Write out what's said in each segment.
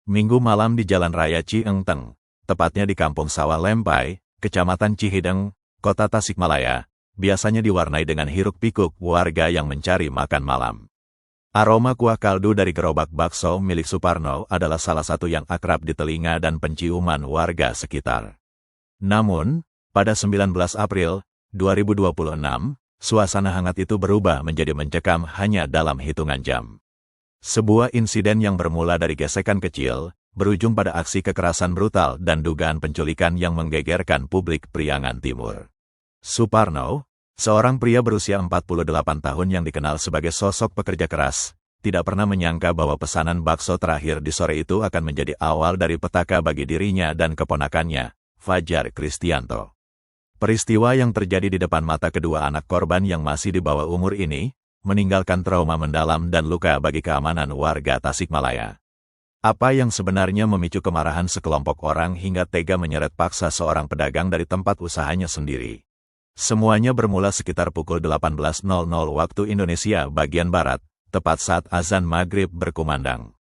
Minggu malam di Jalan Raya Cienteng, tepatnya di Kampung Sawah Lempai, Kecamatan Cihideng, Kota Tasikmalaya, biasanya diwarnai dengan hiruk-pikuk warga yang mencari makan malam. Aroma kuah kaldu dari gerobak bakso milik Suparno adalah salah satu yang akrab di telinga dan penciuman warga sekitar. Namun, pada 19 April 2026, suasana hangat itu berubah menjadi mencekam hanya dalam hitungan jam. Sebuah insiden yang bermula dari gesekan kecil, berujung pada aksi kekerasan brutal dan dugaan penculikan yang menggegerkan publik Priangan Timur. Suparno, seorang pria berusia 48 tahun yang dikenal sebagai sosok pekerja keras, tidak pernah menyangka bahwa pesanan bakso terakhir di sore itu akan menjadi awal dari petaka bagi dirinya dan keponakannya, Fajar Kristianto. Peristiwa yang terjadi di depan mata kedua anak korban yang masih di bawah umur ini, meninggalkan trauma mendalam dan luka bagi keamanan warga Tasikmalaya. Apa yang sebenarnya memicu kemarahan sekelompok orang hingga tega menyeret paksa seorang pedagang dari tempat usahanya sendiri? Semuanya bermula sekitar pukul 18.00 waktu Indonesia bagian Barat, tepat saat azan maghrib berkumandang.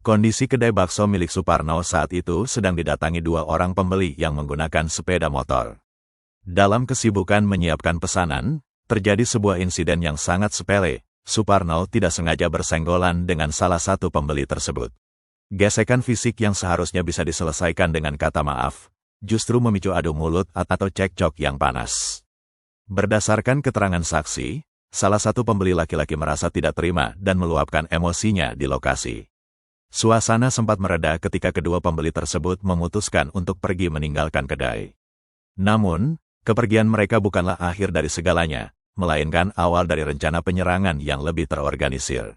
Kondisi kedai bakso milik Suparno saat itu sedang didatangi dua orang pembeli yang menggunakan sepeda motor. Dalam kesibukan menyiapkan pesanan, terjadi sebuah insiden yang sangat sepele. Suparno tidak sengaja bersenggolan dengan salah satu pembeli tersebut. Gesekan fisik yang seharusnya bisa diselesaikan dengan kata maaf, justru memicu adu mulut atau cekcok yang panas. Berdasarkan keterangan saksi, salah satu pembeli laki-laki merasa tidak terima dan meluapkan emosinya di lokasi. Suasana sempat mereda ketika kedua pembeli tersebut memutuskan untuk pergi meninggalkan kedai. Namun, kepergian mereka bukanlah akhir dari segalanya, melainkan awal dari rencana penyerangan yang lebih terorganisir.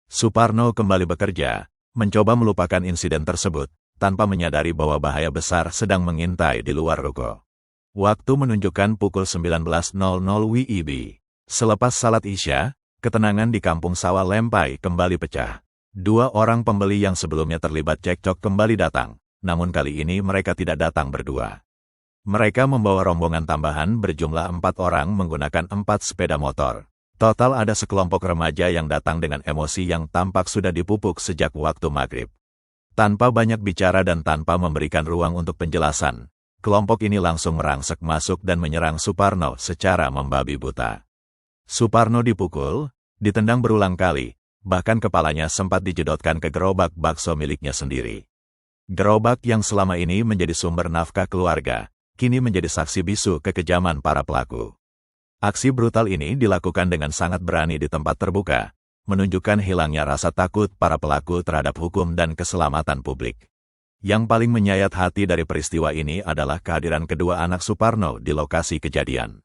Suparno kembali bekerja, mencoba melupakan insiden tersebut, tanpa menyadari bahwa bahaya besar sedang mengintai di luar ruko. Waktu menunjukkan pukul 19.00 WIB. Selepas salat Isya, ketenangan di Kampung Sawah Lempai kembali pecah. Dua orang pembeli yang sebelumnya terlibat cekcok kembali datang, namun kali ini mereka tidak datang berdua. Mereka membawa rombongan tambahan berjumlah 4 orang menggunakan 4 sepeda motor. Total ada sekelompok remaja yang datang dengan emosi yang tampak sudah dipupuk sejak waktu maghrib. Tanpa banyak bicara dan tanpa memberikan ruang untuk penjelasan, kelompok ini langsung merangsek masuk dan menyerang Suparno secara membabi buta. Suparno dipukul, ditendang berulang kali, bahkan kepalanya sempat dijedotkan ke gerobak bakso miliknya sendiri. Gerobak yang selama ini menjadi sumber nafkah keluarga, kini menjadi saksi bisu kekejaman para pelaku. Aksi brutal ini dilakukan dengan sangat berani di tempat terbuka, menunjukkan hilangnya rasa takut para pelaku terhadap hukum dan keselamatan publik. Yang paling menyayat hati dari peristiwa ini adalah kehadiran kedua anak Suparno di lokasi kejadian.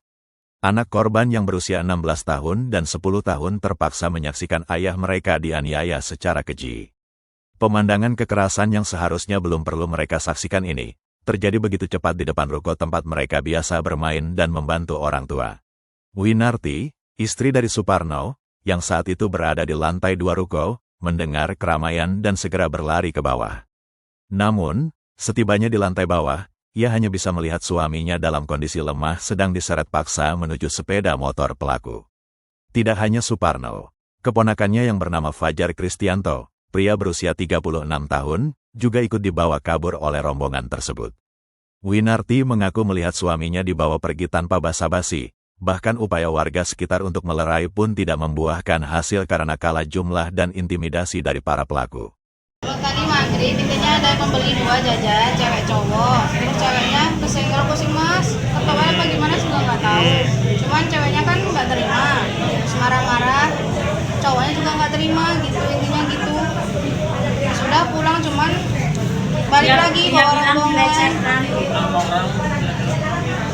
Anak korban yang berusia 16 tahun dan 10 tahun terpaksa menyaksikan ayah mereka dianiaya secara keji. Pemandangan kekerasan yang seharusnya belum perlu mereka saksikan ini, terjadi begitu cepat di depan ruko tempat mereka biasa bermain dan membantu orang tua. Winarti, istri dari Suparno, yang saat itu berada di lantai 2 ruko, mendengar keramaian dan segera berlari ke bawah. Namun, setibanya di lantai bawah, ia hanya bisa melihat suaminya dalam kondisi lemah sedang diseret paksa menuju sepeda motor pelaku. Tidak hanya Suparno, keponakannya yang bernama Fajar Kristianto, pria berusia 36 tahun, juga ikut dibawa kabur oleh rombongan tersebut. Winarti mengaku melihat suaminya dibawa pergi tanpa basa-basi, bahkan upaya warga sekitar untuk melerai pun tidak membuahkan hasil karena kalah jumlah dan intimidasi dari para pelaku. Tadi maghrib, intinya ada pembeli 2 jajan, cewek cowok. Terus ceweknya kesenggol pusing mas, ketawa apa gimana juga nggak tahu. Cuman ceweknya kan nggak terima, terus marah-marah. Cowoknya juga nggak terima gitu, intinya gitu. Sudah pulang cuman balik lagi bawa rombongan.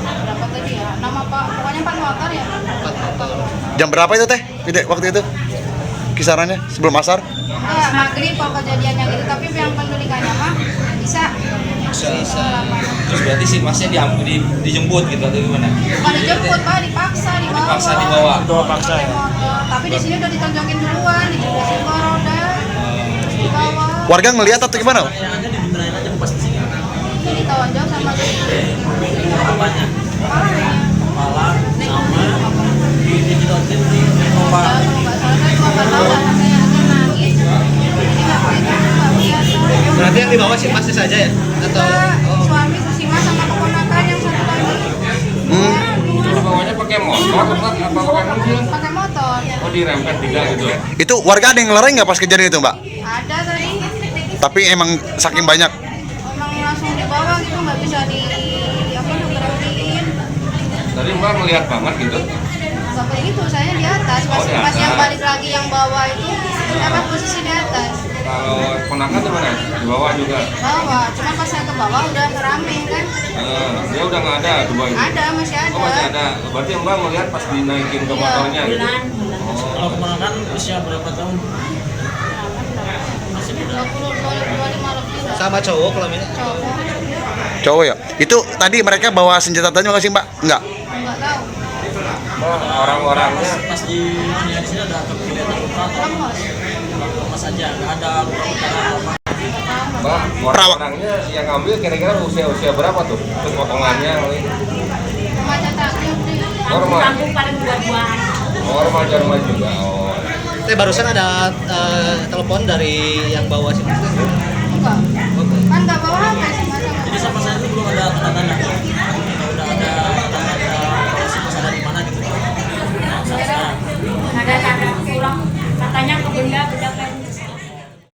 Berapa tadi ya? Nama Pak, pokoknya 4 motor ya. Jam berapa itu teh? Waktu itu? Kisarannya sebelum asar? Enggak, maghrib kalau kejadiannya gitu, tapi yang penculikannya mah bisa. Terus berarti si masnya dijemput gitu atau gimana? Bukan dijemput, Pak, dipaksa dibawa. Dipaksa dibawa. Paksa ya. Tapi di sini udah ditonjokin duluan, dijelasin ke roda, dibawa. Warga ngelihat atau gimana? Ini ditonjok sama kepalanya. Kepala sama ini ditonjok di Kalau nggak salah saya cuma nggak tahu, karena saya aja nangis. Jadi nggak biasa. Berarti yang dibawa si masnya saja ya? Atau Enggak, suami si mas sama keponakan yang satu lagi. Itu bawanya pakai motor apa pakai mobil? Pakai motor. Oh dirempet juga gitu. Itu warga ada yang ngelarang nggak pas kejadian itu, Mbak? Ada tadi. Tapi emang saking banyak. Emang langsung dibawa gitu, nggak bisa berhentiin. Tadi Mbak melihat banget gitu. Nggak kayak gitu, saya di atas. Pas, Oh, di pas atas. yang balik lagi yang bawa itu, saya posisi di atas. Kalau ponakan di mana? Di bawah juga. Bawah, cuma pas saya ke bawah udah rame kan. Dia udah nggak ada dua itu. Ada, masih ada. Oh masih ada. Berarti Mbak melihat pas dinaikin ke Iya, motornya gitu. kalau keponakan usia berapa tahun? 25 lebih lah. Sama cowok kelaminnya? Cowok, Cowok ya? Itu tadi mereka bawa senjata tajam nggak sih, Mbak? Enggak. nggak tahu. Orang-orangnya Pas di sini ada kelihatan luka atau Lemos. lemas aja, nggak ada luka-luka apa? Mbak, orang-orangnya yang ngambil kira-kira usia berapa tuh? Terus potongannya kali. Remaja takut deh. Kampung paling buah-buahan. Oh, remaja juga. Oh. Barusan ada telepon dari yang bawa si masnya. Enggak. Kan nggak bawa HP sih mas. Jadi sama saya itu belum ada tanda-tanda.